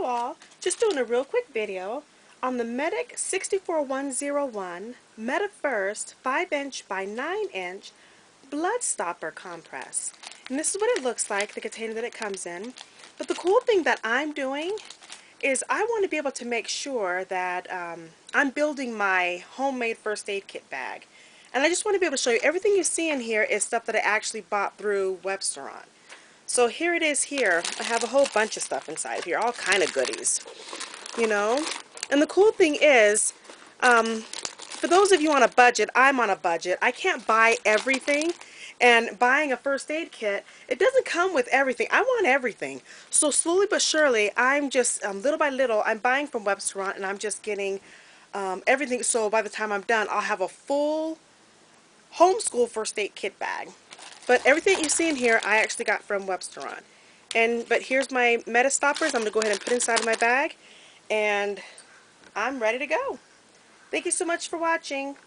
Hello all, just doing a real quick video on the Medic 64101 MetaFirst 5" by 9" blood stopper compress. And this is what it looks like, the container that it comes in. But the cool thing that I'm doing is I want to be able to make sure that I'm building my homemade first aid kit bag. And I just want to be able to show you everything you see in here is stuff that I actually bought through Webster. So here it is here. I have a whole bunch of stuff inside here, all kind of goodies, you know. And the cool thing is, for those of you on a budget, I'm on a budget. I can't buy everything. And buying a first aid kit, it doesn't come with everything. I want everything. So slowly but surely, I'm just, little by little, I'm buying from Webster and I'm just getting everything. So by the time I'm done, I'll have a full homeschool first aid kit bag. But everything you see in here, I actually got from Webster. But here's my meta stoppers. I'm going to go ahead and put inside of my bag. And I'm ready to go. Thank you so much for watching.